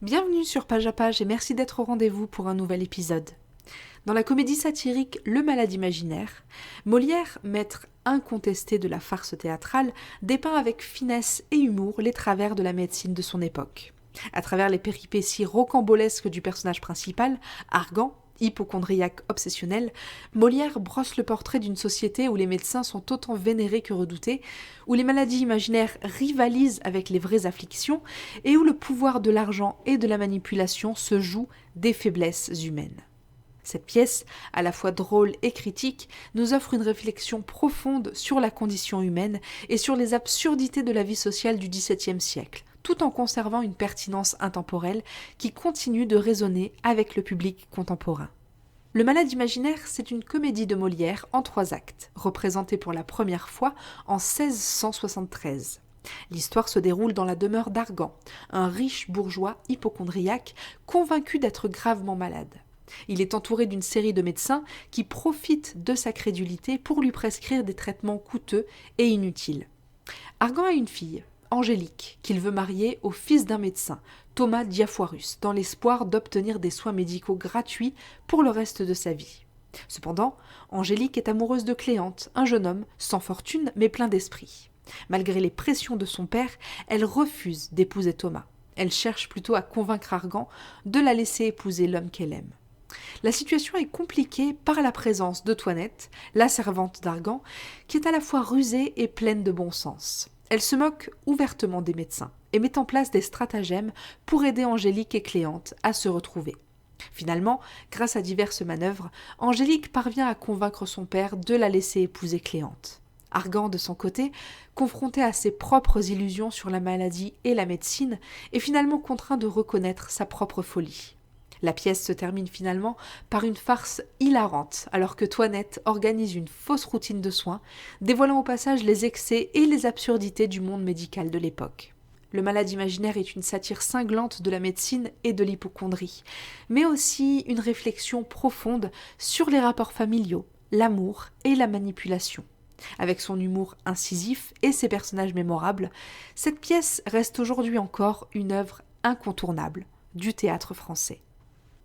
Bienvenue sur Page à Page et merci d'être au rendez-vous pour un nouvel épisode. Dans la comédie satirique Le Malade imaginaire, Molière, maître incontesté de la farce théâtrale, dépeint avec finesse et humour les travers de la médecine de son époque. À travers les péripéties rocambolesques du personnage principal, Argan, hypocondriaque obsessionnel, Molière brosse le portrait d'une société où les médecins sont autant vénérés que redoutés, où les maladies imaginaires rivalisent avec les vraies afflictions et où le pouvoir de l'argent et de la manipulation se joue des faiblesses humaines. Cette pièce, à la fois drôle et critique, nous offre une réflexion profonde sur la condition humaine et sur les absurdités de la vie sociale du XVIIe siècle, tout en conservant une pertinence intemporelle qui continue de résonner avec le public contemporain. Le Malade imaginaire, c'est une comédie de Molière en 3 actes, représentée pour la première fois en 1673. L'histoire se déroule dans la demeure d'Argan, un riche bourgeois hypocondriaque convaincu d'être gravement malade. Il est entouré d'une série de médecins qui profitent de sa crédulité pour lui prescrire des traitements coûteux et inutiles. Argan a une fille, Angélique, qu'il veut marier au fils d'un médecin, Thomas Diafoirus, dans l'espoir d'obtenir des soins médicaux gratuits pour le reste de sa vie. Cependant, Angélique est amoureuse de Cléante, un jeune homme sans fortune mais plein d'esprit. Malgré les pressions de son père, elle refuse d'épouser Thomas. Elle cherche plutôt à convaincre Argan de la laisser épouser l'homme qu'elle aime. La situation est compliquée par la présence de Toinette, la servante d'Argan, qui est à la fois rusée et pleine de bon sens. Elle se moque ouvertement des médecins et met en place des stratagèmes pour aider Angélique et Cléante à se retrouver. Finalement, grâce à diverses manœuvres, Angélique parvient à convaincre son père de la laisser épouser Cléante. Argan, de son côté, confronté à ses propres illusions sur la maladie et la médecine, est finalement contraint de reconnaître sa propre folie. La pièce se termine finalement par une farce hilarante, alors que Toinette organise une fausse routine de soins, dévoilant au passage les excès et les absurdités du monde médical de l'époque. Le Malade imaginaire est une satire cinglante de la médecine et de l'hypocondrie, mais aussi une réflexion profonde sur les rapports familiaux, l'amour et la manipulation. Avec son humour incisif et ses personnages mémorables, cette pièce reste aujourd'hui encore une œuvre incontournable du théâtre français.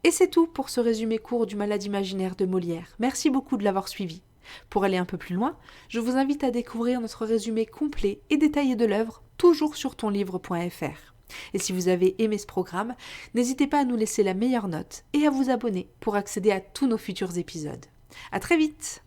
Et c'est tout pour ce résumé court du Malade imaginaire de Molière. Merci beaucoup de l'avoir suivi. Pour aller un peu plus loin, je vous invite à découvrir notre résumé complet et détaillé de l'œuvre, toujours sur tonlivre.fr. Et si vous avez aimé ce programme, n'hésitez pas à nous laisser la meilleure note et à vous abonner pour accéder à tous nos futurs épisodes. À très vite!